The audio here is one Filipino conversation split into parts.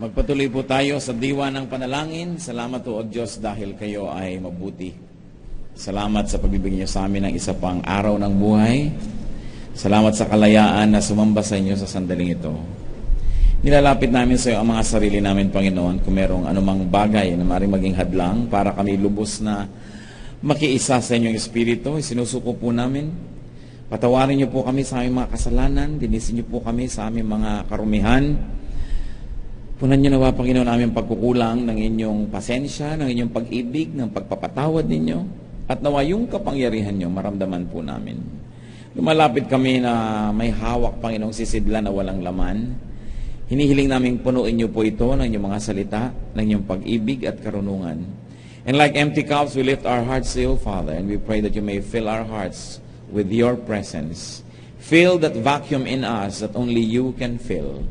Magpatuloy po tayo sa diwa ng panalangin. Salamat po, O Diyos, dahil kayo ay mabuti. Salamat sa pagbibigay niyo sa amin ng isa pang araw ng buhay. Salamat sa kalayaan na sumamba sa inyo sa sandaling ito. Nilalapit namin sa iyo ang mga sarili namin, Panginoon, kung merong anumang bagay na maaaring maging hadlang para kami lubos na makiisa sa inyong Espiritu. Sinusuko po namin. Patawarin niyo po kami sa aming mga kasalanan. Dinisin niyo po kami sa aming mga karumihan. Punan niyo nawa, Panginoon, aming pagkukulang ng inyong pasensya, ng inyong pag-ibig, ng pagpapatawad ninyo. At nawa yung kapangyarihan niyo, maramdaman po namin. Lumalapit kami na may hawak, Panginoong sisidla na walang laman. Hinihiling naming punuin niyo po ito ng inyong mga salita, ng inyong pag-ibig at karunungan. And like empty cups, we lift our hearts to you, Father, and we pray that you may fill our hearts with your presence. Fill that vacuum in us that only you can fill.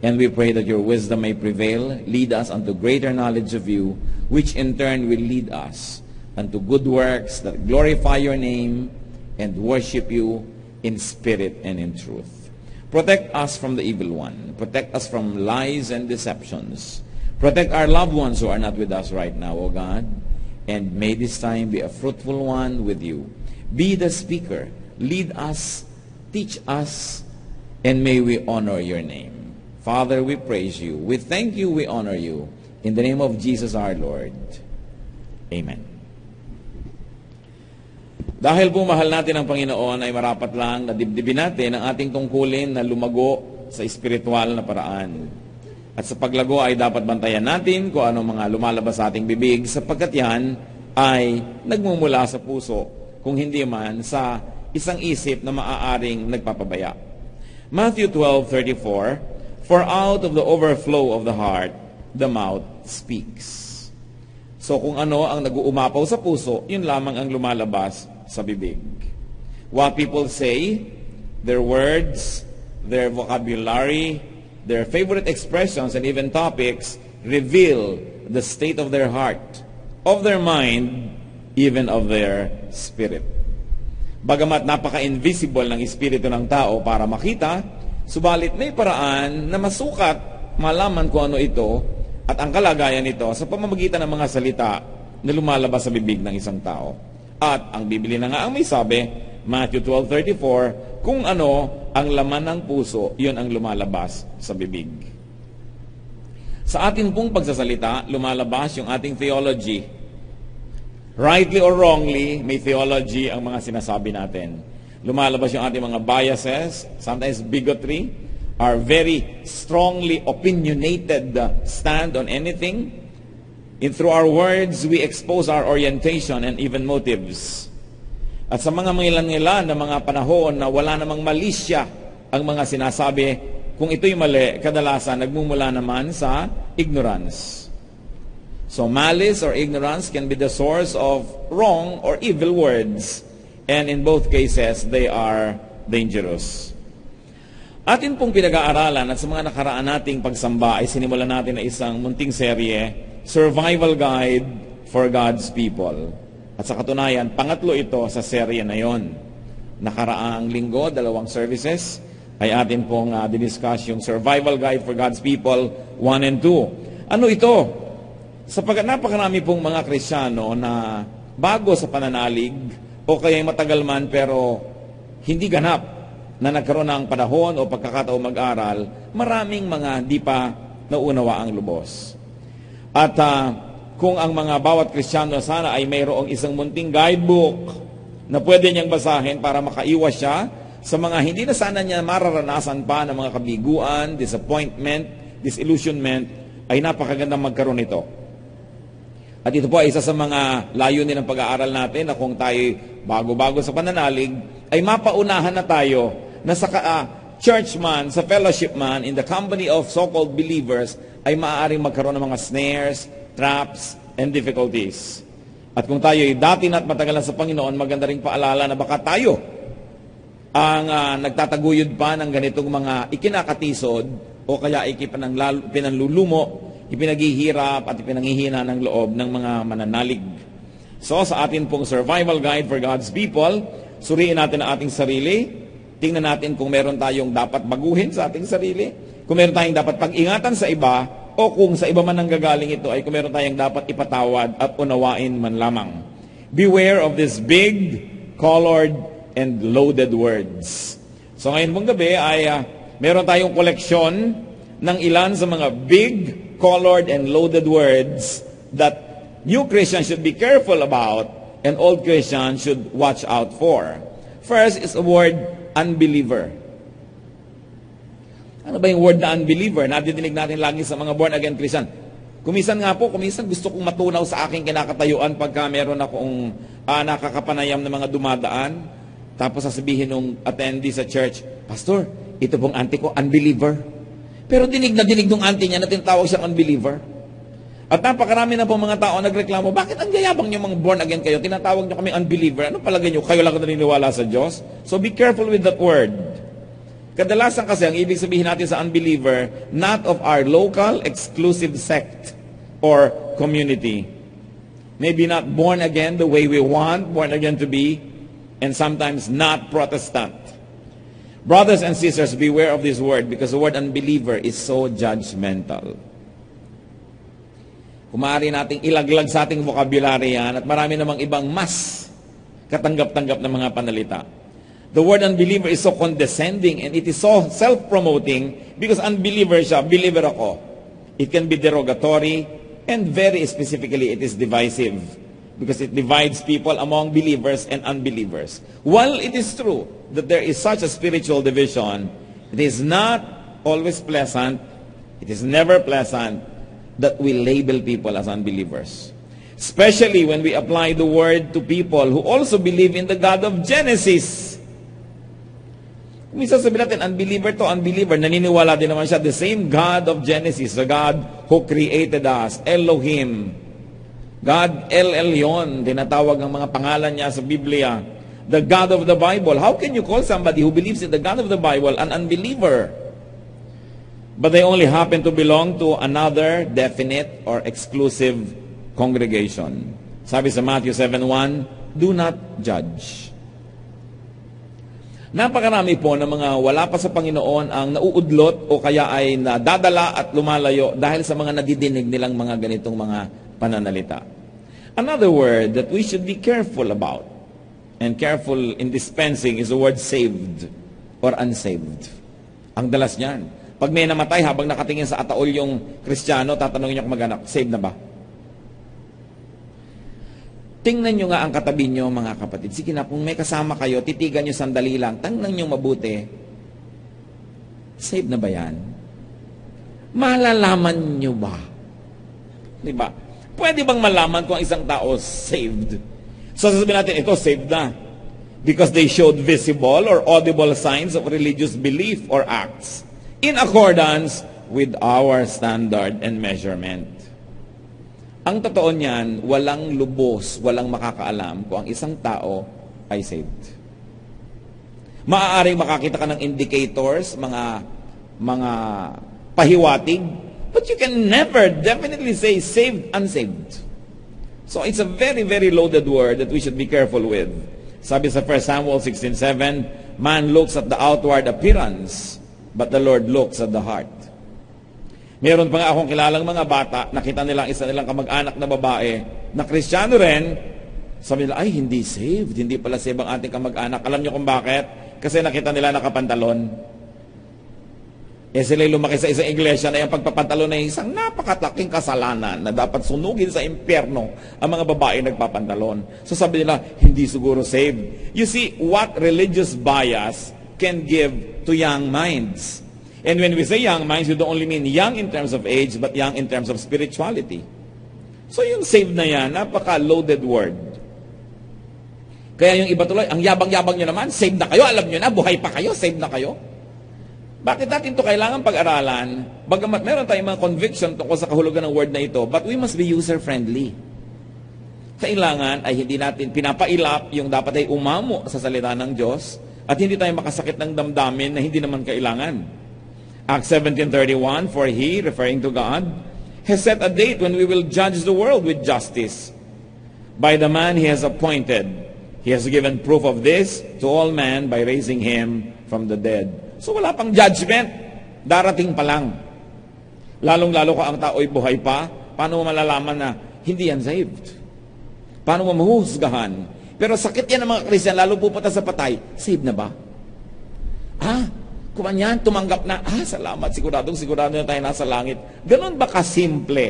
And we pray that your wisdom may prevail, lead us unto greater knowledge of you, which in turn will lead us unto good works that glorify your name and worship you in spirit and in truth. Protect us from the evil one. Protect us from lies and deceptions. Protect our loved ones who are not with us right now, O God. And may this time be a fruitful one with you. Be the speaker. Lead us, teach us, and may we honor your name. Father, we praise you. We thank you, we honor you. In the name of Jesus our Lord. Amen. Dahil po mahal natin ang Panginoon, ay marapat lang na dibdibin natin ang ating tungkulin na lumago sa espiritual na paraan. At sa paglago ay dapat bantayan natin kung ano mga lumalabas sa ating bibig, sapagkat yan ay nagmumula sa puso, kung hindi man sa isang isip na maaaring nagpapabaya. Matthew 12:34, for out of the overflow of the heart, the mouth speaks. So kung ano ang nag-uumapaw sa puso, yun lamang ang lumalabas sa bibig. What people say, their words, their vocabulary, their favorite expressions, and even topics reveal the state of their heart, of their mind, even of their spirit. Bagamat napaka-invisible ng espiritu ng tao para makita, subalit may paraan na masukat, malaman kung ano ito at ang kalagayan nito sa pamamagitan ng mga salita na lumalabas sa bibig ng isang tao. At ang Biblia na nga ang may sabi, Matthew 12:34, kung ano ang laman ng puso, yun ang lumalabas sa bibig. Sa atin pong pagsasalita, lumalabas yung ating theology. Rightly or wrongly, may theology ang mga sinasabi natin. Lumalabas yung ating mga biases, sometimes bigotry, our very strongly opinionated stand on anything. And through our words, we expose our orientation and even motives. At sa mga mangilan-ngilan na mga panahon na wala namang malisya ang mga sinasabi, kung ito'y mali, kadalasan nagmumula naman sa ignorance. So malice or ignorance can be the source of wrong or evil words. And in both cases, they are dangerous. Atin pong pinag-aaralan at sa mga nakaraan nating pagsamba ay sinimulan natin na isang munting serye, Survival Guide for God's People. At sa katunayan, pangatlo ito sa serye na yon. Nakaraang linggo, 2 services, ay atin pong diniscuss yung Survival Guide for God's People 1 and 2. Ano ito? Sapagkat napakarami pong mga Kristiyano na bago sa pananalig, o kaya matagal man pero hindi ganap na nagkaroon ng panahon o pagkakataon mag-aral, maraming mga di pa naunawa ang lubos. At kung ang mga bawat Kristiyano sana ay mayroong isang munting guidebook na pwede niyang basahin para makaiwas siya sa mga hindi na sana niya mararanasan pa ng mga kabiguan, disappointment, disillusionment, ay napakagandang magkaroon nito. At ito po ay isa sa mga layunin ng pag-aaral natin na kung tayo bago-bago sa pananalig, ay mapaunahan na tayo na sa church man, sa fellowship man, in the company of so-called believers, ay maaaring magkaroon ng mga snares, traps, and difficulties. At kung tayo ay dati na at matagal na sa Panginoon, maganda ring paalala na baka tayo ang nagtataguyod pa ng ganitong mga ikinakatisod o kaya pinanlulumo, ipinaghihirap at ipinanghihina ng loob ng mga mananalig. So sa atin pong Survival Guide for God's People, suriin natin ang ating sarili, tingnan natin kung meron tayong dapat baguhin sa ating sarili, kung meron tayong dapat pag-ingatan sa iba, o kung sa iba man nanggagaling ito ay kung meron tayong dapat ipatawad at unawain man lamang. Beware of these big, colored, and loaded words. So ngayon mong gabi ay meron tayong koleksyon ng ilan sa mga big, colored, and loaded words that new Christians should be careful about and old Christians should watch out for. First is the word unbeliever. Ano ba yung word na unbeliever? Nadidinig natin lagi sa mga born-again Christian. Kumisan gusto kong matunaw sa aking kinakatayuan pagka meron akong nakakapanayam ng mga dumadaan. Tapos sasabihin nung attendee sa church, Pastor, ito pong auntie ko, unbeliever. Pero dinig nung auntie niya na tinatawag siyang unbeliever. At napakarami na po mga tao nagreklamo, bakit ang yayabang niyo mga born-again kayo? Tinatawag niyo kami unbeliever. Ano palagay niyo? Kayo lang naniniwala sa Diyos? So be careful with that word. Kadalasan kasi ang ibig sabihin natin sa unbeliever, not of our local exclusive sect or community. Maybe not born again the way we want born again to be, and sometimes not Protestant. Brothers and sisters, beware of this word because the word unbeliever is so judgmental. Kumari nating ilaglag sa ating vocabulary yan at marami namang ibang mas katanggap-tanggap na mga panalita. The word unbeliever is so condescending and it is so self-promoting because unbeliever siya, believer ako. It can be derogatory and very specifically it is divisive because it divides people among believers and unbelievers. While it is true that there is such a spiritual division, it is not always pleasant, it is never pleasant that we label people as unbelievers. Especially when we apply the word to people who also believe in the God of Genesis. Minsan sabihin natin, unbeliever, naniniwala din naman siya, the same God of Genesis, the God who created us, Elohim. God, El Elyon, tinatawag ang mga pangalan niya sa Biblia. The God of the Bible. How can you call somebody who believes in the God of the Bible an unbeliever? But they only happen to belong to another definite or exclusive congregation. Sabi sa Matthew 7:1, do not judge. Napakarami po ng mga wala pa sa Panginoon ang nauudlot o kaya ay nadadala at lumalayo dahil sa mga nadidinig nilang mga ganitong mga pananalita. Another word that we should be careful about and careful in dispensing is the word saved or unsaved. Ang dalas niyan. Pag may namatay habang nakatingin sa ataol yung Kristiyano, tatanungin niya kung mag-anak, saved na ba? Tingnan nyo nga ang katabi nyo, mga kapatid. Sige na, kung may kasama kayo, titigan nyo sandali lang, tingnan nyo mabuti, saved na ba yan? Malalaman nyo ba? Diba? Pwede bang malaman kung isang tao saved? So sasabihin natin, ito saved na. Because they showed visible or audible signs of religious belief or acts in accordance with our standard and measurement. Ang totoo niyan, walang lubos, walang makakaalam kung ang isang tao ay saved. Maaaring makakita ka ng indicators, mga pahiwatig, but you can never definitely say saved, unsaved. So it's a very, very loaded word that we should be careful with. Sabi sa 1 Samuel 16:7, man looks at the outward appearance, but the Lord looks at the heart. Meron pa nga akong kilalang mga bata, nakita nila isa nilang kamag-anak na babae, na Kristiyano rin, sabi nila, ay, hindi saved, hindi pala saved ang ating kamag-anak. Alam niyo kung bakit? Kasi nakita nila nakapantalon. Sila lumaki sa isang iglesia na yung pagpapantalon na isang napakataking kasalanan na dapat sunugin sa impyerno ang mga babae nagpapantalon. So sabi nila, hindi siguro saved. You see, what religious bias can give to young minds. And when we say young minds, we don't only mean young in terms of age, but young in terms of spirituality. So yung saved na yan, napaka-loaded word. Kaya yung iba tuloy, ang yabang-yabang nyo naman, saved na kayo, alam nyo na, buhay pa kayo, saved na kayo. Bakit natin ito kailangan pag-aralan? Bagamat meron tayong mga conviction tungkol sa kahulugan ng word na ito, but we must be user-friendly. Kailangan ay hindi natin pinapailap yung dapat ay umamo sa salita ng Diyos at hindi tayo makasakit ng damdamin na hindi naman kailangan. Acts 17:31, for He, referring to God, has set a date when we will judge the world with justice. By the man He has appointed, He has given proof of this to all men by raising Him from the dead. So wala pang judgment, darating pa lang. Lalong-lalo kung ang tao'y buhay pa, paano mo malalaman na hindi yan saved? Paano mo mahuhusgahan? Pero sakit yan ng mga Christian, lalo pupunta sa patay, saved na ba? Kumanyan, tumanggap na, salamat, sigurado na tayo nasa langit. Ganon ba kasimple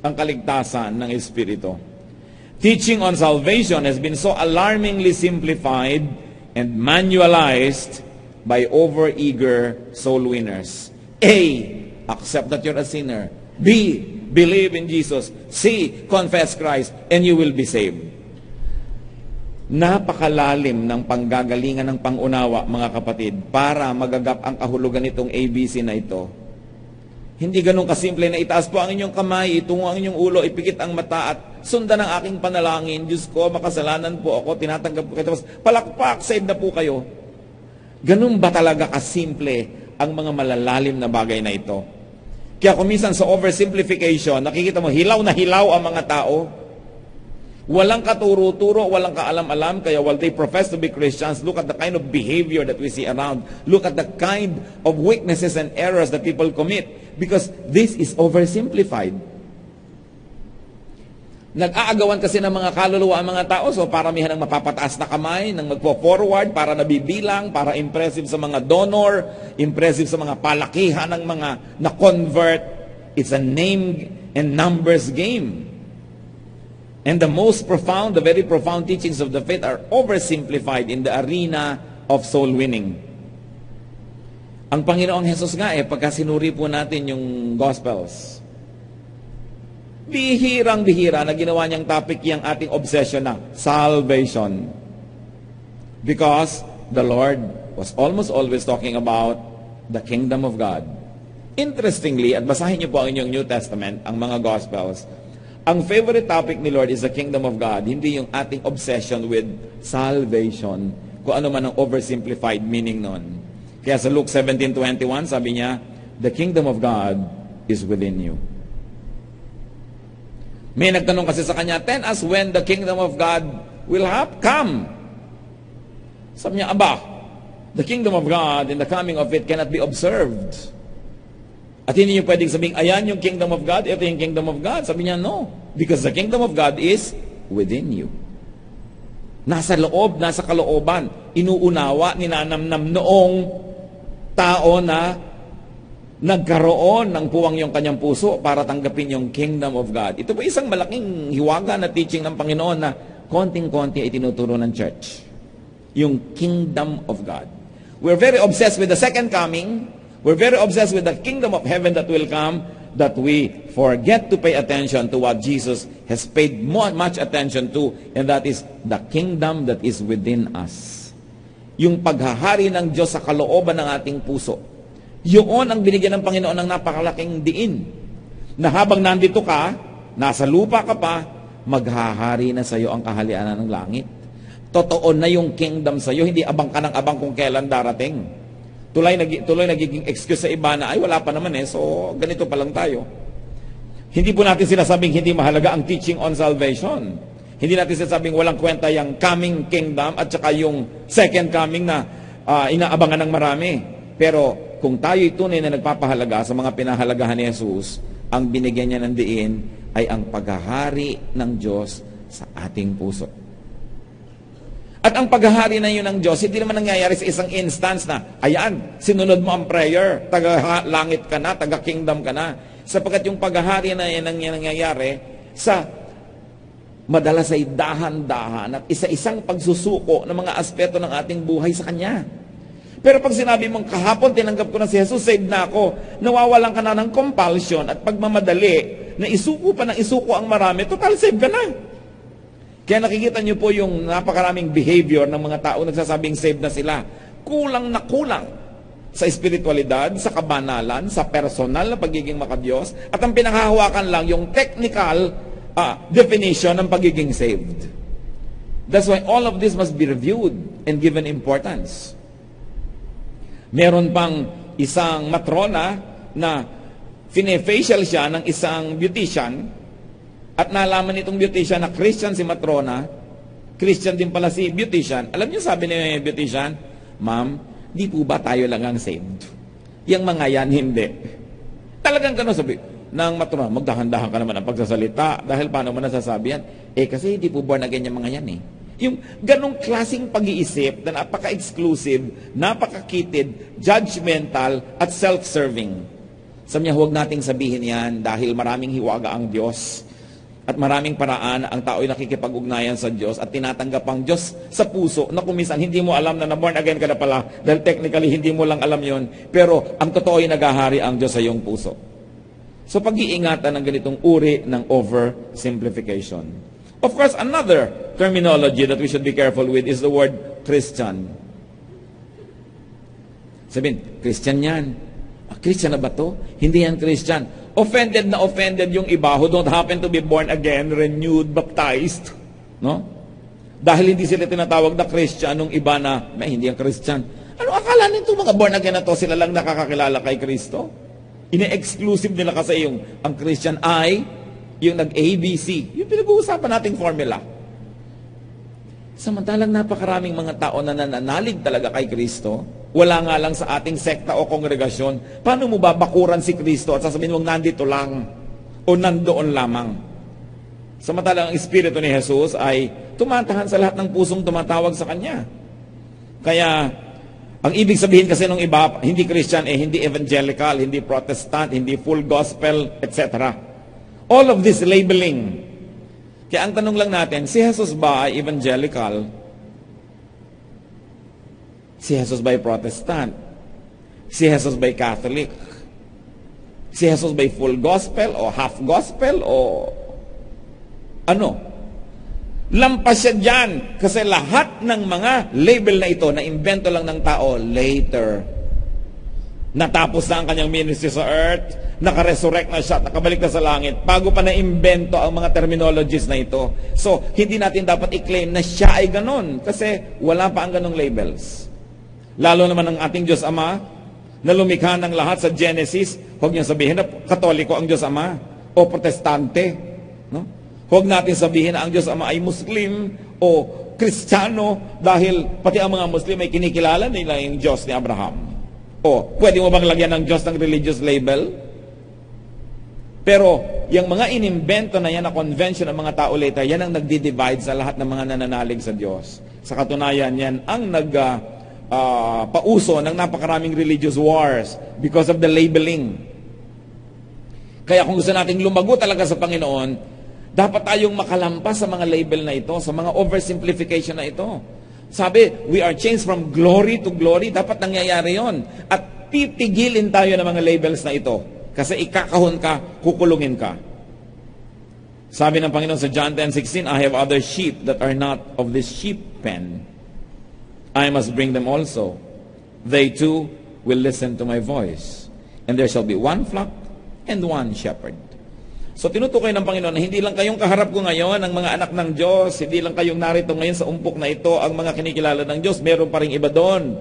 ang kaligtasan ng Espiritu? Teaching on salvation has been so alarmingly simplified and manualized by over-eager soul winners. A, accept that you're a sinner. B, believe in Jesus. C, confess Christ and you will be saved. Napakalalim ng panggagalingan ng pangunawa, mga kapatid, para magagap ang kahulugan nitong ABC na ito. Hindi ganun kasimple na itaas po ang inyong kamay, itungo ang inyong ulo, ipikit ang mata at sundan ang aking panalangin. Diyos ko, makasalanan po ako, tinatanggap po kayo. Tapos palakpak, saved na po kayo. Ganun ba talaga kasimple ang mga malalalim na bagay na ito? Kaya kung minsan sa oversimplification, nakikita mo, hilaw na hilaw ang mga tao. Walang katuro-turo, walang kaalam-alam, kaya while they profess to be Christians, look at the kind of behavior that we see around. Look at the kind of weaknesses and errors that people commit. Because this is oversimplified. Nag-aagawan kasi ng mga kaluluwa ang mga tao, so paramihan ng mapapataas na kamay, ng magpo-forward, para nabibilang, para impressive sa mga donor, impressive sa mga palakihan ng mga na-convert. It's a name and numbers game. And the most profound, the very profound teachings of the faith are oversimplified in the arena of soul winning. Ang Panginoong Jesus nga pagka sinuri po natin yung Gospels, bihirang-bihira na ginawa niyang topic yung ating obsession na salvation. Because the Lord was almost always talking about the kingdom of God. Interestingly, at basahin niyo po ang inyong New Testament, ang mga Gospels, ang favorite topic ni Lord is the kingdom of God, hindi yung ating obsession with salvation, kung ano man ang oversimplified meaning nun. Kaya sa Luke 17:21, sabi niya, the kingdom of God is within you. May nagtanong kasi sa kanya, tell us when the kingdom of God will come. Sabi niya, the kingdom of God and the coming of it cannot be observed. At hindi niyo pwedeng sabing, ayan yung kingdom of God, ito yung kingdom of God. Sabi niya, no. Because the kingdom of God is within you. Nasa loob, nasa kalooban. Inuunawa, ninanamnam noong tao na nagkaroon ng puwang yung kanyang puso para tanggapin yung kingdom of God. Ito po isang malaking hiwaga na teaching ng Panginoon na konting-konti ay tinuturo ng church. Yung kingdom of God. We're very obsessed with the second coming. We're very obsessed with the kingdom of heaven that will come, that we forget to pay attention to what Jesus has paid much attention to, and that is the kingdom that is within us. Yung paghahari ng Diyos sa kalooban ng ating puso. Yun ang binigyan ng Panginoon ng napakalaking diin. Na habang nandito ka, nasa lupa ka pa, maghahari na sa iyo ang kaharian ng langit. Totoo na yung kingdom sa iyo, hindi abang ka ng abang kung kailan darating. Tuloy nagiging excuse sa iba na, ay wala pa naman so ganito pa lang tayo. Hindi po natin sinasabing hindi mahalaga ang teaching on salvation. Hindi natin sinasabing walang kwenta yung coming kingdom at saka yung second coming na inaabangan ng marami. Pero kung tayo'y tunay na nagpapahalaga sa mga pinahalagahan ni Jesus, ang binigyan niya ng diin ay ang paghahari ng Diyos sa ating puso. At ang paghahari na yun ng Diyos, hindi naman nangyayari sa isang instance na, ayan, sinunod mo ang prayer, taga-langit ka na, taga-kingdom ka na. Sapagkat yung paghahari na yan ang nangyayari sa madalas ay dahan-dahan at isa-isang pagsusuko ng mga aspeto ng ating buhay sa Kanya. Pero pag sinabi mong kahapon tinanggap ko na si Jesus, saved na ako, nawawalan ka na ng compulsion at pagmamadali na isuko pa ng isuko ang marami, total saved ka na. Kaya nakikita niyo po yung napakaraming behavior ng mga tao nagsasabing saved na sila. Kulang na kulang sa espiritualidad, sa kabanalan, sa personal na pagiging makadiyos, at ang pinanghahawakan lang yung technical definition ng pagiging saved. That's why all of this must be reviewed and given importance. Meron pang isang matrona na fine-facial siya ng isang beautician. At nalaman nitong beautician na Christian si matrona, Christian din pala si beautician. Alam niyo sabi ni beautician, ma'am, di po ba tayo lang ang saved? Yang mga yan, hindi. talagang gano'n sabi, nang matuwa, magdahan-dahan ka naman ang pagsasalita. Dahil paano mo nasasabi yan? Kasi hindi po born again yung mga yan eh. Yung ganong klaseng pag-iisip na napaka-exclusive, napaka-kitid, judgmental, at self-serving. Sabi niya, huwag nating sabihin yan dahil maraming hiwaga ang Diyos. At maraming paraan ang tao'y nakikipag-ugnayan sa Diyos at tinatanggap ang Diyos sa puso na kumisan hindi mo alam na na-born again ka na pala dahil technically hindi mo lang alam yon, pero ang totoo ay naghahari ang Diyos sa iyong puso. So pag-iingatan ng ganitong uri ng oversimplification. Of course, another terminology that we should be careful with is the word Christian. Sabihin, Christian yan. Christian na ba to? Hindi yan Christian. Offended na offended yung iba who don't happen to be born again, renewed, baptized. No? Dahil hindi sila tinatawag na Christian, nung iba na, hindi yan Christian. Ano akala nito mga born again na to, sila lang nakakakilala kay Kristo? Ine-exclusive nila kasi ang Christian ay yung nag-ABC. Yung pinag-uusapan nating formula. Samantalang napakaraming mga tao na nananalig talaga kay Kristo, wala nga lang sa ating sekta o kongregasyon, paano mo babakuran si Kristo at sasabihin mong nandito lang o nandoon lamang? Samantalang ang Espiritu ni Jesus ay tumatahan sa lahat ng pusong tumatawag sa Kanya. Kaya, ang ibig sabihin kasi ng iba, hindi Christian, hindi evangelical, hindi Protestant, hindi full gospel, etc. All of this labeling. Kaya ang tanong lang natin, si Jesus ba ay evangelical? Si Jesus ba ay Protestant? Si Jesus ba ay Catholic? Si Jesus ba ay full gospel o half gospel o ano? Lampas siya dyan kasi lahat ng mga label na ito na invento lang ng tao later. Natapos na ang kanyang ministry sa earth, nakaresurrect na siya, nakabalik na sa langit, bago pa na-invento ang mga terminologies na ito. So, hindi natin dapat i-claim na siya ay ganon kasi wala pa ang ganong labels. Lalo naman ang ating Diyos Ama na lumikha ng lahat sa Genesis, huwag niyo sabihin na Katoliko ang Diyos Ama o Protestante. No? Huwag natin sabihin na ang Diyos Ama ay Muslim o Kristiyano dahil pati ang mga Muslim ay kinikilala nila yung Diyos ni Abraham. O, pwede mo bang lagyan ng Diyos ng religious label? Pero, yung mga inimbento na yan na convention ng mga tao later, yan ang nagdi-divide sa lahat ng mga nananalig sa Diyos. Sa katunayan, yan ang pauso ng napakaraming religious wars because of the labeling. Kaya kung gusto nating lumago talaga sa Panginoon, dapat tayong makalampas sa mga label na ito, sa mga oversimplification na ito. Sabi, we are changed from glory to glory. Dapat nangyayari yon. At titigilin tayo ng mga labels na ito. Kasi ikakahon ka, kukulungin ka. Sabi ng Panginoon sa John 10:16, I have other sheep that are not of this sheep pen. I must bring them also. They too will listen to my voice. And there shall be one flock and one shepherd. So tinutukoy ng Panginoon na hindi lang kayong kaharap ko ngayon, ang mga anak ng Diyos, hindi lang kayong narito ngayon sa umpok na ito, ang mga kinikilala ng Diyos, meron pa rin iba doon.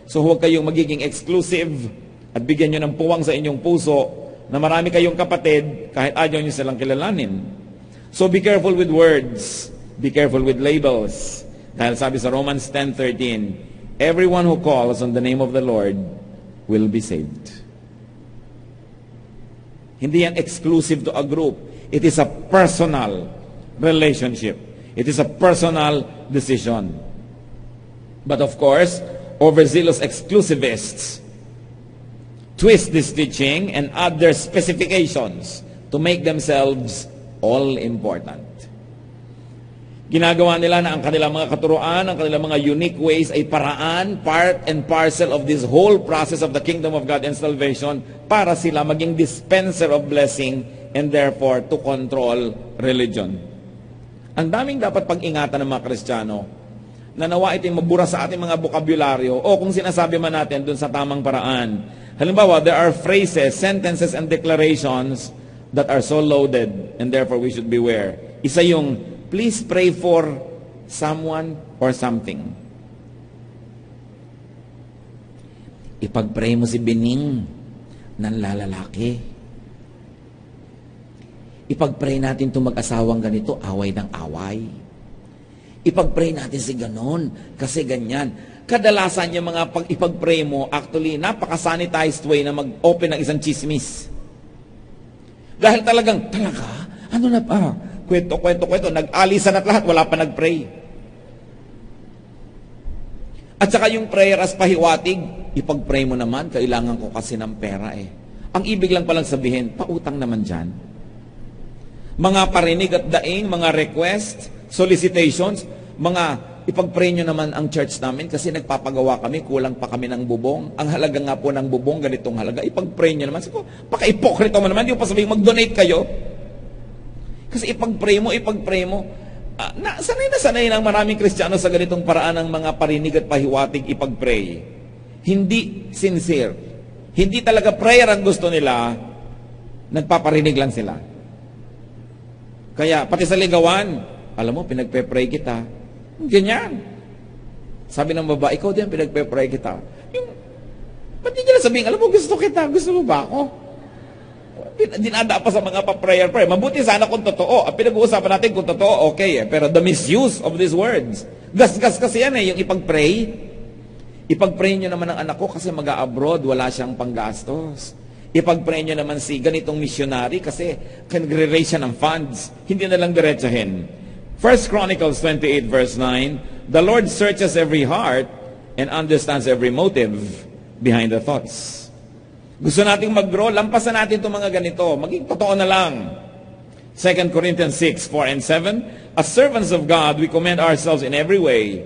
So huwag kayong magiging exclusive at bigyan nyo ng puwang sa inyong puso na marami kayong kapatid kahit ayaw nyo silang kilalanin. So be careful with words, be careful with labels. Dahil sabi sa Romans 10:13, everyone who calls on the name of the Lord will be saved. Hindi yan exclusive to a group. It is a personal relationship. It is a personal decision. But of course, overzealous exclusivists twist this teaching and add their specifications to make themselves all-important. Ginagawa nila na ang kanilang mga katuruan, ang kanilang mga unique ways ay paraan, part and parcel of this whole process of the kingdom of God and salvation para sila maging dispenser of blessing and therefore to control religion. Ang daming dapat pag-ingatan ng mga Kristiyano na nawa ito'y mabura sa ating mga bokabularyo o kung sinasabi man natin dun sa tamang paraan. Halimbawa, there are phrases, sentences, and declarations that are so loaded and therefore we should beware. Isa yung please pray for someone or something. Ipag-pray mo si Bining ng lalaki. Ipag-pray natin itong mag-asawang ganito, away ng away. Ipag-pray natin si ganon, kasi ganyan. Kadalasan yung mga ipag-pray mo, actually, napaka-sanitized way na mag-open ng isang chismis. Dahil talaga, ano na pa? Kwento, nag-alisan at lahat, wala pa nag-pray. At saka yung prayer as pahiwatig, ipag-pray mo naman, kailangan ko kasi ng pera eh. Ang ibig lang palang sabihin, pautang naman dyan. Mga parinig at daing, mga request, solicitations, mga ipag-pray nyo naman ang church namin kasi nagpapagawa kami, kulang pa kami ng bubong. Ang halaga nga po ng bubong, ganitong halaga. Ipag-pray nyo naman. Sabi ko, paka-ipokrito mo naman, di mo pa sabihin, mag-donate kayo. Kasi ipag-pray mo. Sanay ng maraming Kristiyano sa ganitong paraan ng mga parinig at pahiwatig ipag-pray. Hindi sincere. Hindi talaga prayer ang gusto nila, nagpaparinig lang sila. Kaya, pati sa ligawan, alam mo, pinagpe-pray kita. Ganyan. Sabi ng babae, ikaw din, pinagpe-pray kita. Ba't di nila sabihin, alam mo, gusto kita, gusto mo ba ako? Dinada pa sa mga pa-prayer. Mabuti sana kung totoo. Ang pinag-uusapan natin kung totoo, okay eh. Pero the misuse of these words. Gas-gas kasi yan eh, yung ipag-pray. Ipag-pray nyo naman ang anak ko kasi mag-a-abroad, wala siyang panggastos. Ipag-pray nyo naman si ganitong missionary kasi congregate siya ng funds. Hindi na lang diretsahin. 1 Chronicles 28 verse 9, the Lord searches every heart and understands every motive behind the thoughts. Gusto nating mag-grow, lampasan natin itong mga ganito. Maging totoo na lang. 2 Corinthians 6, 4 and 7, as servants of God, we commend ourselves in every way,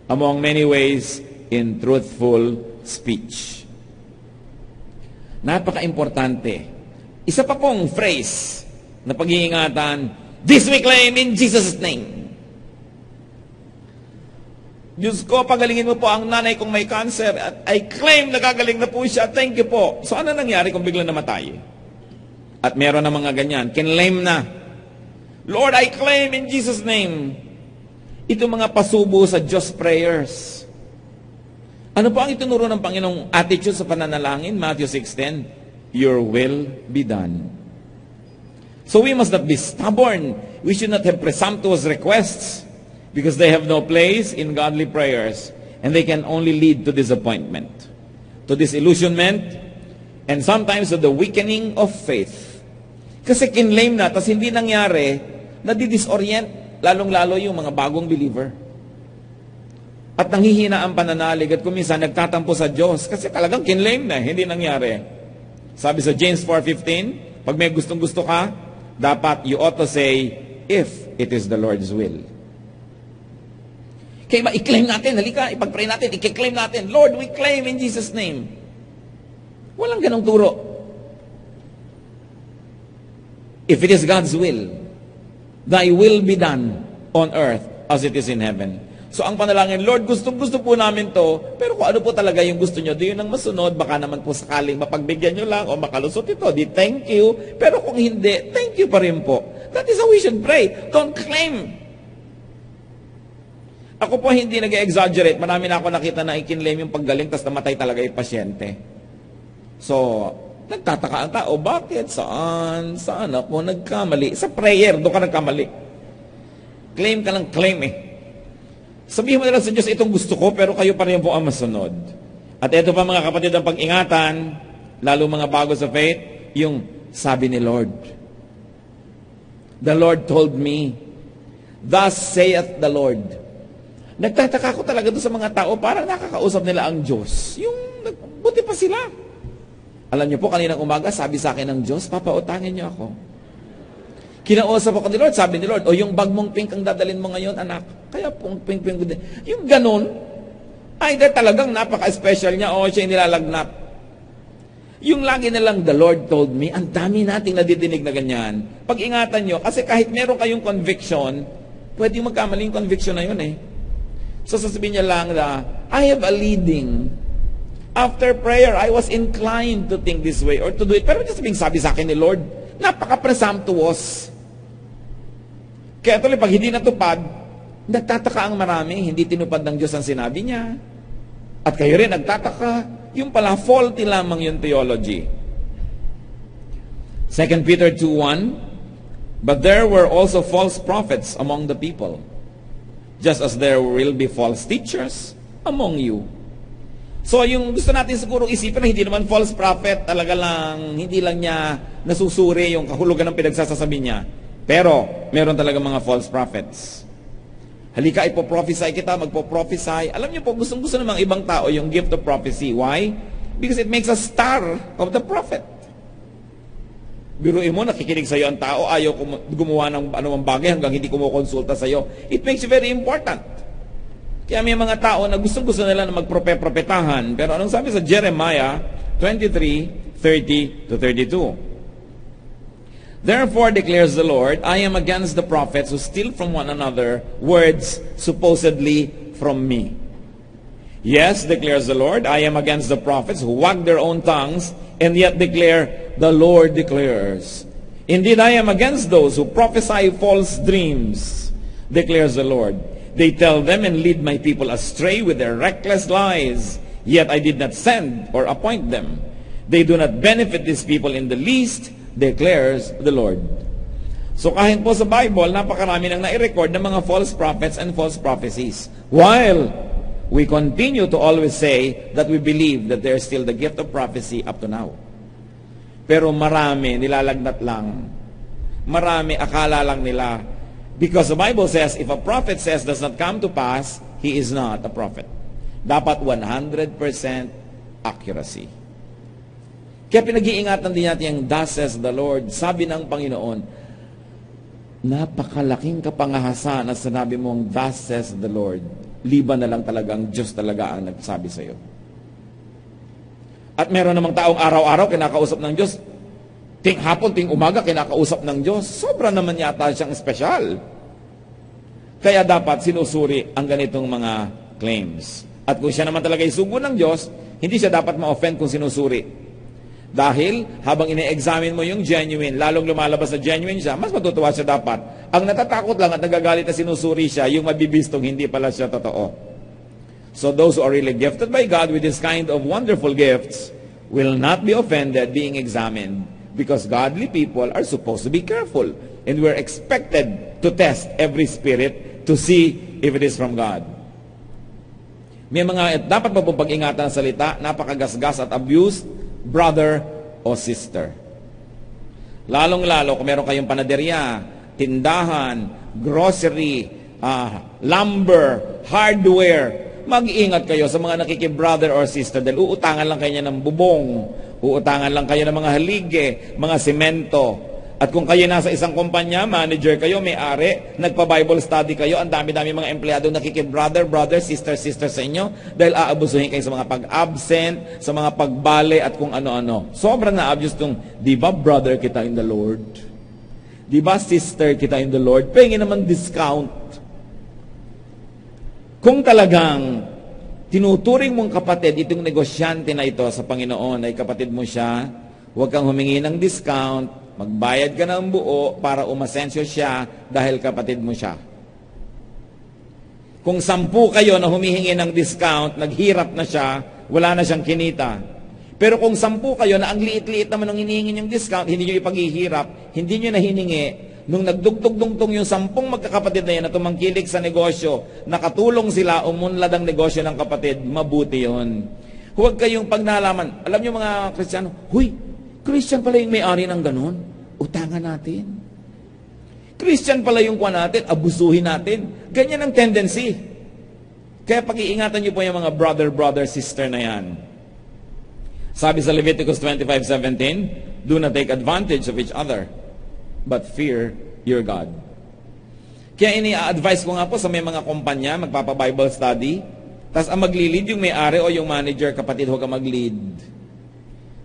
among many ways, in truthful speech. Napaka-importante. Isa pa pong phrase na pag-iingatan, this we claim in Jesus' name. Diyos ko, pagalingin mo po ang nanay kong may cancer at I claim nagagaling na po siya. Thank you po. So ano nangyari kung biglang namatay? At meron na mga ganyan. Kinlaim na. Lord, I claim in Jesus' name. Ito mga pasubo sa Diyos prayers. Ano po ang itinuro ng Panginoong attitude sa pananalangin? Matthew 6:10, your will be done. So we must not be stubborn. We should not have presumptuous requests because they have no place in godly prayers and they can only lead to disappointment, to disillusionment, and sometimes to the weakening of faith. Kasi kinlaim na, tas hindi nangyari, nadidisorient, lalong-lalo yung mga bagong believer. At nanghihina ang pananalig at kuminsan nagtatampo sa Diyos kasi talagang kinlaim na, hindi nangyari. Sabi sa James 4:15, pag may gustong-gusto ka, dapat you ought to say, if it is the Lord's will. Kaya i-claim natin, halika, ipag-pray natin, i-claim natin, Lord, we claim in Jesus' name. Walang ganong turo. If it is God's will, thy will be done on earth as it is in heaven. So ang panalangin, Lord, gusto po namin to, pero kung ano po talaga yung gusto nyo, doon ang masunod, baka naman po sakaling mapagbigyan nyo lang o makalusot ito, di thank you. Pero kung hindi, thank you pa rin po. That is how we should pray. Don't claim. Ako po hindi nag-exaggerate. Marami na ako nakita na ikinlaim yung paggaling tapos namatay talaga yung pasyente. So, nagtataka ang tao, bakit? Saan ako nagkamali? Sa prayer, doon ka nagkamali. Claim ka lang, claim eh. Sabihin mo na lang sa Diyos, itong gusto ko, pero kayo pa rin po ang masunod. At ito pa mga kapatid ang pag-ingatan, lalo mga bago sa faith, yung sabi ni Lord. The Lord told me, thus saith the Lord. Nagtataka ko talaga doon sa mga tao, parang nakakausap nila ang Diyos. Yung, buti pa sila. Alam niyo po, kaninang umaga, sabi sa akin ng Diyos, papautangin niyo ako. Kinausap ako ni Lord, sabi ni Lord, o yung bag mong pink ang dadalin mo ngayon, anak. Kaya pong pink. Yung ganun, either talagang napaka-special niya o siya nilalagnat. Yung lagi nilang, the Lord told me, ang dami nating nadidinig na ganyan. Pag-ingatan niyo, kasi kahit meron kayong conviction, pwede magkamaling conviction na yun eh. So sasabihin niya lang na, I have a leading. After prayer, I was inclined to think this way or to do it. Pero sabihin, sabi sa akin ni Lord, napaka-presumptuous. Kaya tuloy, pag hindi natupad, nagtataka ang marami, hindi tinupad ng Diyos ang sinabi niya. At kayo rin nagtataka, yung pala faulty lamang yung theology. 2 Peter 2:1, but there were also false prophets among the people, just as there will be false teachers among you. So, yung gusto natin siguro isipin na hindi naman false prophet, talaga lang, hindi lang niya nasusuri yung kahulugan ng pinagsasasabi niya. Pero, meron talaga mga false prophets. Halika, ipoprophesy kita, magpo-prophesy. Alam niyo po, gustong-gusto ng mga ibang tao yung gift of prophecy. Why? Because it makes a star of the prophet. Biruin mo, nakikinig sa'yo ang tao, ayaw gumawa ng anumang bagay hanggang hindi kumukonsulta sa'yo. It makes you very important. Kaya may mga tao na gustong-gusto nila na magprope-propetahan. Pero anong sabi sa Jeremiah 23:30-32? Therefore declares the Lord, I am against the prophets who steal from one another words supposedly from me. Yes, declares the Lord, I am against the prophets who wag their own tongues and yet declare, the Lord declares. Indeed, I am against those who prophesy false dreams, declares the Lord. They tell them and lead my people astray with their reckless lies. Yet I did not send or appoint them. They do not benefit these people in the least, declares the Lord. So kahit po sa Bible, napakarami nang nai-record ng mga false prophets and false prophecies. While we continue to always say that we believe that there is still the gift of prophecy up to now. Pero marami, nilalagnat lang. Marami, akala lang nila. Because the Bible says, if a prophet says does not come to pass, he is not a prophet. Dapat 100% accuracy. Kaya pinag-iingatan din natin yung thus says the Lord. Sabi ng Panginoon, napakalaking kapangahasan na sinabi mong thus says the Lord. Liban na lang talagang Diyos talaga ang nagsabi sa iyo. At meron namang taong araw-araw kinakausap ng Diyos, ting hapon, ting umaga, kinakausap ng Diyos. Sobra naman yata siyang espesyal. Kaya dapat sinusuri ang ganitong mga claims. At kung siya naman talaga isugo ng Diyos, hindi siya dapat ma-offend kung sinusuri. Dahil habang ine-examine mo yung genuine, lalong lumalabas na genuine siya, mas matutuwa siya dapat. Ang natatakot lang at nagagalit na sinusuri siya, yung mabibistong hindi pala siya totoo. So those who are really gifted by God with this kind of wonderful gifts will not be offended being examined. Because godly people are supposed to be careful. And we're expected to test every spirit to see if it is from God. May mga dapat pa pong pag-ingatan ng salita, napakagasgas at abuse, brother o sister. Lalong-lalo kung meron kayong panaderya, tindahan, grocery, lumber, hardware, mag-iingat kayo sa mga nakiki-brother or sister dahil uutangan lang kayo ng bubong. Uutangan lang kayo ng mga halige, mga semento. At kung kayo nasa isang kumpanya, manager kayo, may-ari, nagpa-Bible study kayo, ang dami-dami mga empleyado nakikip-brother, sister sa inyo, dahil aabusuhin kayo sa mga pag-absent, sa mga pagbale, at kung ano-ano. Sobrang na-abuse itong, di ba brother kita in the Lord? Di ba sister kita in the Lord? Pengin naman discount. Kung talagang tinuturing mong kapatid, itong negosyante na ito sa Panginoon ay kapatid mo siya, huwag kang humingi ng discount, magbayad ka ng buo para umasensyo siya dahil kapatid mo siya. Kung 10 kayo na humihingi ng discount, naghirap na siya, wala na siyang kinita. Pero kung 10 kayo na ang liit-liit naman ng hinihingi niyong discount, hindi niyo ipaghihirap, hindi niyo na hiningi, nung nagdugtog-dungtong yung 10 magkakapatid na yan na tumangkilik sa negosyo, nakatulong sila, umunlad ang negosyo ng kapatid, mabuti yun. Huwag kayong pag nalaman. Alam niyo mga Kristiyano, huy, Christian pala yung may-ari ng ganun. Utangan natin. Christian pala yung kuha natin, abusuhin natin. Ganyan ang tendency. Kaya pag-iingatan niyo po yung mga brother, sister na yan. Sabi sa Leviticus 25:17, do not take advantage of each other, but fear your God. Kaya ini-advise ko nga po sa may mga kumpanya, magpapa-Bible study, tas ang maglilid yung may-ari o yung manager, kapatid, huwag ka mag-lead.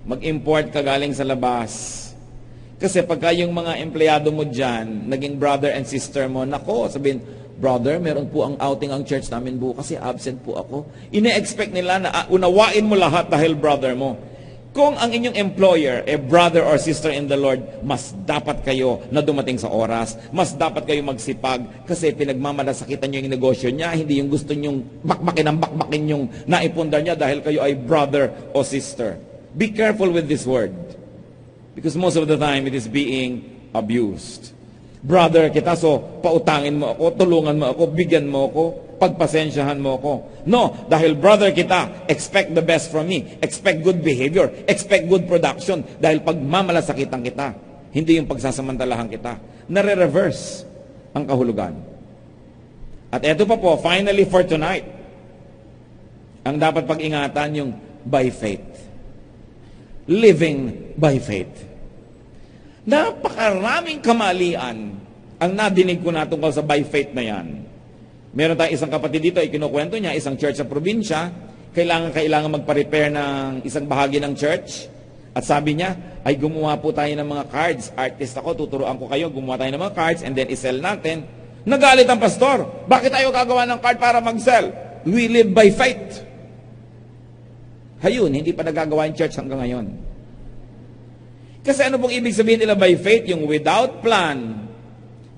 Mag-import ka galing sa labas. Kasi pagka yung mga empleyado mo dyan, naging brother and sister mo, nako, sabihin, brother, meron po ang outing ang church namin bukas kasi absent po ako. Ine-expect nila na unawain mo lahat dahil brother mo. Kung ang inyong employer, brother or sister in the Lord, mas dapat kayo na dumating sa oras, mas dapat kayo magsipag, kasi pinagmamalasakitan nyo yung negosyo niya, hindi yung gusto nyong bakbakin yung naipundar niya dahil kayo ay brother o sister. Be careful with this word. Because most of the time, it is being abused. Brother kita, so pautangin mo ako, tulungan mo ako, bigyan mo ako. pagpasensyahan mo ko. No, dahil brother kita, expect the best from me. Expect good behavior. Expect good production. Dahil pagmamalasakitan kita, hindi yung pagsasamantalahan kita. Nare-reverse ang kahulugan. At eto pa po, finally for tonight, ang dapat pag-ingatan yung by faith. Living by faith. Napakaraming kamalian ang nadinig ko na tungkol sa by faith na yan. Meron tayong isang kapatid dito, ikinukwento niya, isang church sa probinsya, kailangan magpa-repair ng isang bahagi ng church. At sabi niya, ay gumawa po tayo ng mga cards. Artist ako, tuturuan ko kayo, gumawa tayo ng mga cards and then isell natin. Nagalit ang pastor. Bakit tayo gagawa ng card para mag-sell? We live by faith. Hayun, hindi pa nagagawa yung church hanggang ngayon. Kasi ano pong ibig sabihin nila by faith? Yung without plan,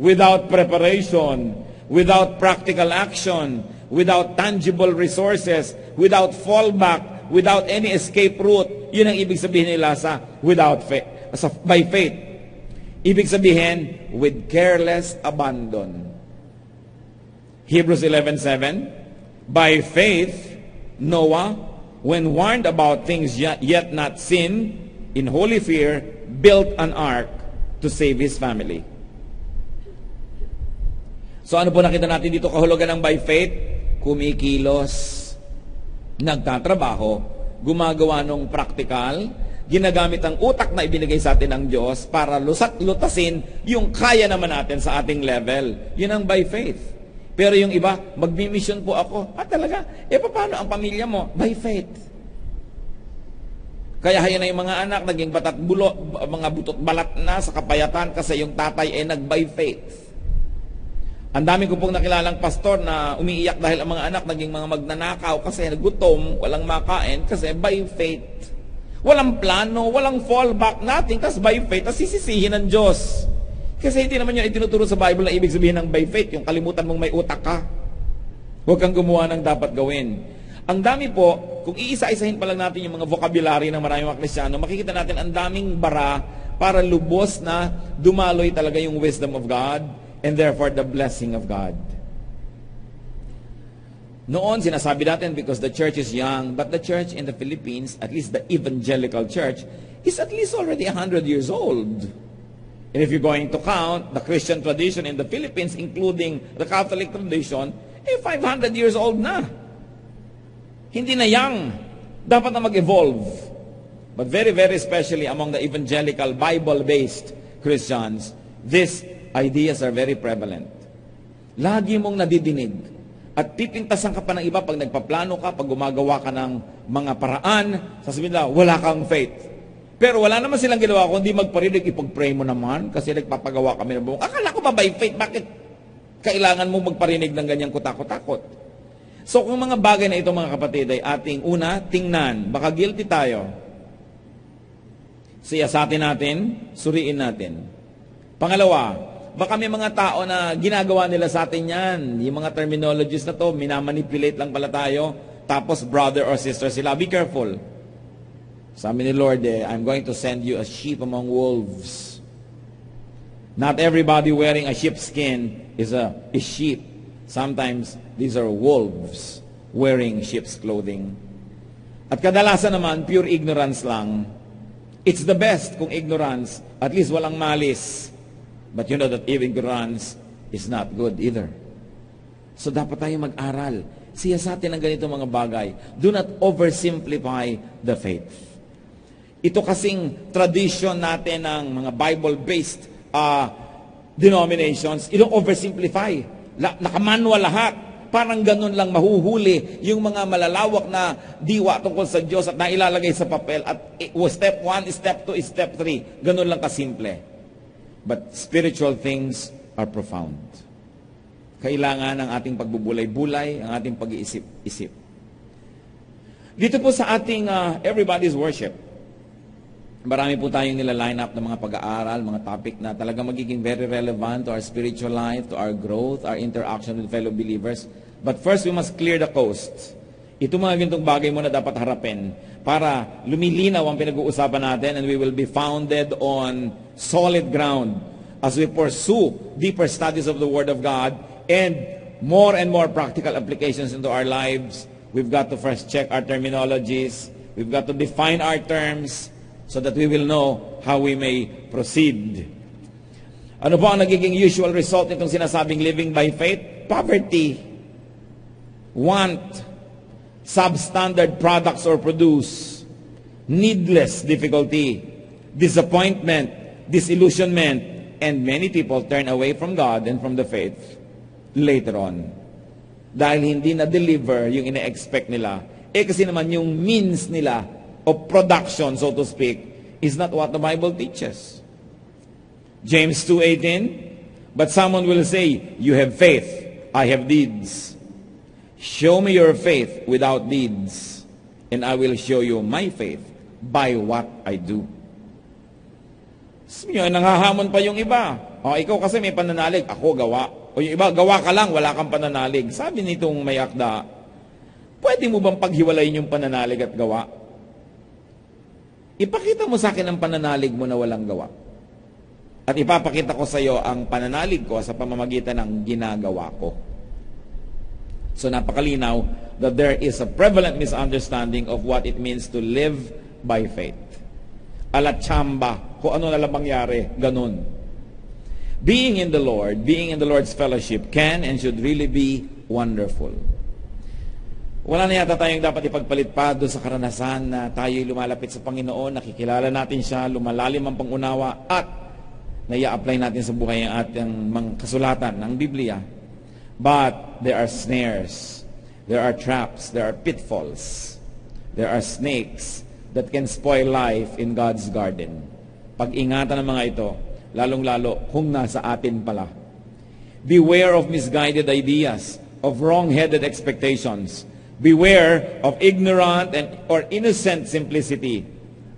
without preparation, without practical action, without tangible resources, without fallback, without any escape route. Yun ang ibig sabihin nila sa without faith, by faith. Ibig sabihin, with careless abandon. Hebrews 11:7, by faith, Noah, when warned about things yet not seen, in holy fear, built an ark to save his family. So ano po nakita natin dito kahulugan ng by faith? Kumikilos, nagtatrabaho, gumagawa ng practical, ginagamit ang utak na ibinigay sa atin ng Diyos para lutasin yung kaya naman natin sa ating level. Yun ang by faith. Pero yung iba, magmi-mission po ako. Talaga? Paano ang pamilya mo? By faith. Kaya hayan na yung mga anak, naging batat bulo, mga butot balat na sa kapayatan kasi yung tatay ay nag-by faith. Ang dami ko pong nakilalang pastor na umiiyak dahil ang mga anak naging mga magnanakaw kasi nagutom, walang makain kasi by faith. Walang plano, walang fallback, nothing, tas by faith, tas sisisihin ng Diyos. Kasi hindi naman yun itinuturo sa Bible na ibig sabihin ng by faith, yung kalimutan mong may utak ka. Huwag kang gumawa ng dapat gawin. Ang dami po, kung iisa-isahin pa lang natin yung mga vocabulary ng maraming mga Kristiyano, makikita natin ang daming bara para lubos na dumaloy talaga yung wisdom of God and therefore the blessing of God. Noon, sinasabi natin because the church is young, but the church in the Philippines, at least the evangelical church, is at least already 100 years old. And if you're going to count the Christian tradition in the Philippines, including the Catholic tradition, 500 years old na. Hindi na young. Dapat na mag-evolve. But very, very especially among the evangelical, Bible-based Christians, these ideas are very prevalent. Lagi mong nadidinig. At pipintasan ka pa ng iba pag nagpaplano ka, pag gumagawa ka ng mga paraan, sasabihin nila, wala kang faith. Pero wala naman silang ginawa kundi magparinig, ipag-pray mo naman kasi nagpapagawa kami ng buong. Akala ko ba by faith? Bakit kailangan mo magparinig ng ganyang kutakot-takot? So kung mga bagay na ito mga kapatid ay ating una, tingnan, baka guilty tayo. Siyasatin natin, suriin natin. Pangalawa, baka may mga tao na ginagawa nila sa atin yan. Yung mga terminologies na to, minamanipulate lang pala tayo. Tapos brother or sister sila. Be careful. Sabi ni Lord, I'm going to send you a sheep among wolves. Not everybody wearing a sheepskin is sheep. Sometimes these are wolves wearing sheep's clothing. At kadalasan naman, pure ignorance lang. It's the best kung ignorance, at least walang malis. But you know that ignorance is not good either. So dapat tayo mag-aral. Siyasatin ang ganito mga bagay. Do not oversimplify the faith. Ito kasing tradition natin ng mga Bible-based denominations, itong oversimplify. Nakamanual lahat. Parang ganun lang mahuhuli yung mga malalawak na diwa tungkol sa Diyos at nailalagay sa papel at step 1, step 2, step 3. Ganun lang kasimple. But spiritual things are profound. Kailangan ang ating pagbubulay-bulay, ang ating pag-iisip-isip. Dito po sa ating Everybody's Worship, marami po tayong nila-line up ng mga pag-aaral, mga topic na talaga magiging very relevant to our spiritual life, to our growth, our interaction with fellow believers. But first, we must clear the coast. Ito mga ganitong bagay muna dapat harapin para lumilinaw ang pinag-uusapan natin and we will be founded on solid ground as we pursue deeper studies of the Word of God and more and more practical applications into our lives, we've got to first check our terminologies. We've got to define our terms so that we will know how we may proceed. Ano po ang nagiging usual result nitong sinasabing living by faith? Poverty, want, substandard products or produce, needless difficulty, disappointment, disillusionment, and many people turn away from God and from the faith later on. Dahil hindi na-deliver yung ina-expect nila. Kasi naman yung means nila of production, so to speak, is not what the Bible teaches. James 2:18, but someone will say, you have faith, I have deeds. Show me your faith without deeds, and I will show you my faith by what I do. Nanghahamon pa yung iba. Ikaw kasi may pananalig, ako gawa. O yung iba, gawa ka lang, wala kang pananalig. Sabi nitong may akda, pwede mo bang paghiwalayin yung pananalig at gawa? Ipakita mo sa akin ang pananalig mo na walang gawa. At ipapakita ko sa iyo ang pananalig ko sa pamamagitan ng ginagawa ko. So napakalinaw that there is a prevalent misunderstanding of what it means to live by faith. Ala chamba, kung ano na lang mangyari, ganun. Being in the Lord, being in the Lord's fellowship can and should really be wonderful. Wala na yata tayong dapat ipagpalit pa doon sa karanasan na tayo'y lumalapit sa Panginoon, nakikilala natin siya, lumalalim ang pangunawa, at nai-apply natin sa buhay ang ating mga kasulatan ng Biblia. But there are snares, there are traps, there are pitfalls, there are snakes that can spoil life in God's garden. Pag-ingatan ng mga ito, lalong-lalo kung nasa atin pala. Beware of misguided ideas, of wrong-headed expectations. Beware of ignorant or innocent simplicity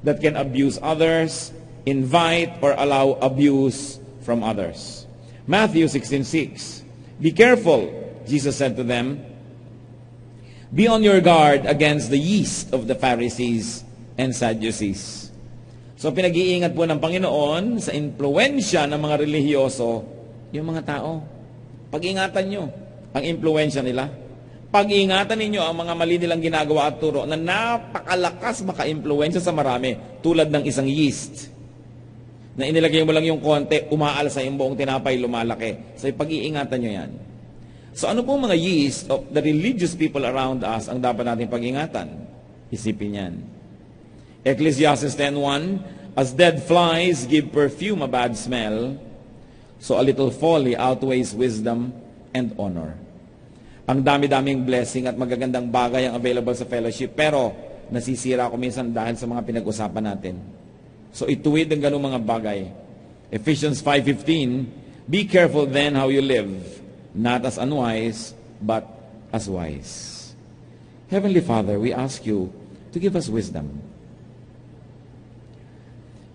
that can abuse others, invite or allow abuse from others. Matthew 16:6. Be careful, Jesus said to them. Be on your guard against the yeast of the Pharisees and Sadducees. So pinag-iingat po ng Panginoon sa impluwensya ng mga relihiyoso, yung mga tao. Pag-ingatan nyo ang impluwensya nila. Pag-ingatan ninyo ang mga mali nilang ginagawa at turo na napakalakas maka-impluwensya sa marami, tulad ng isang yeast na inilagay mo lang yung konti, umaalsa yung buong tinapay, lumalaki. So pag-iingatan nyo yan. So ano pong mga yeast of the religious people around us ang dapat natin pag-ingatan? Isipin yan. Ecclesiastes 10:1, as dead flies give perfume a bad smell, so a little folly outweighs wisdom and honor. Ang dami-daming blessing at magagandang bagay ang available sa fellowship, pero nasisira ako minsan dahil sa mga pinag-usapan natin. So ituwid ang ganung mga bagay. Ephesians 5:15, be careful then how you live, not as unwise, but as wise. Heavenly Father, we ask you to give us wisdom.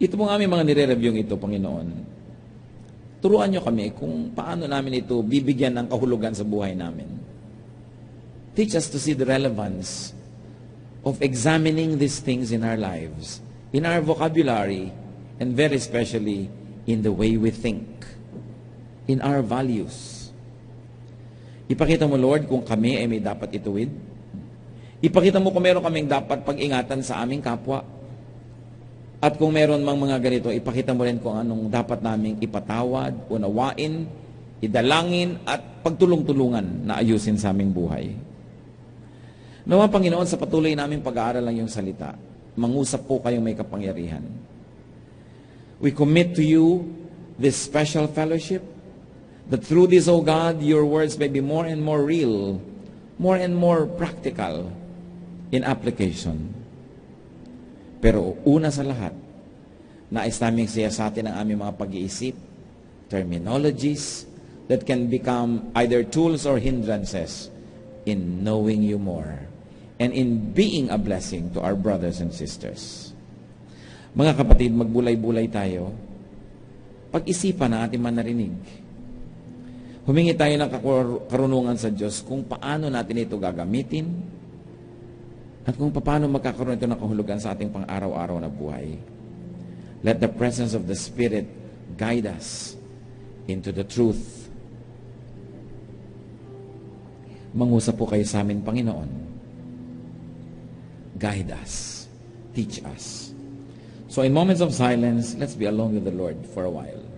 Ito pong aming mga nire-review ito, Panginoon. Turuan nyo kami kung paano namin ito bibigyan ng kahulugan sa buhay namin. Teach us to see the relevance of examining these things in our lives, in our vocabulary, and very especially in the way we think, in our values. Ipakita mo, Lord, kung kami ay may dapat ituwid. Ipakita mo kung meron kaming dapat pag-ingatan sa aming kapwa. At kung meron mang mga ganito, ipakita mo rin kung anong dapat naming ipatawad, unawain, idalangin, at pagtulong-tulungan na ayusin sa aming buhay. Nawa, Panginoon, sa patuloy naming pag-aaral ng iyong salita, mangusap po kayong may kapangyarihan. We commit to you this special fellowship, that through this, O God, your words may be more and more real, more and more practical in application. Pero una sa lahat, nais naming siyasatin ang aming mga pag-iisip, terminologies that can become either tools or hindrances in knowing you more and in being a blessing to our brothers and sisters. Mga kapatid, magbulay-bulay tayo. Pag-isipan na ating manarinig. Humingi tayo ng karunungan sa Diyos kung paano natin ito gagamitin at kung paano magkakaroon ito ng kahulugan sa ating pang-araw-araw na buhay. Let the presence of the Spirit guide us into the truth. Mangusap po kayo sa amin, Panginoon. Guide us. Teach us. So in moments of silence, let's be alone with the Lord for a while.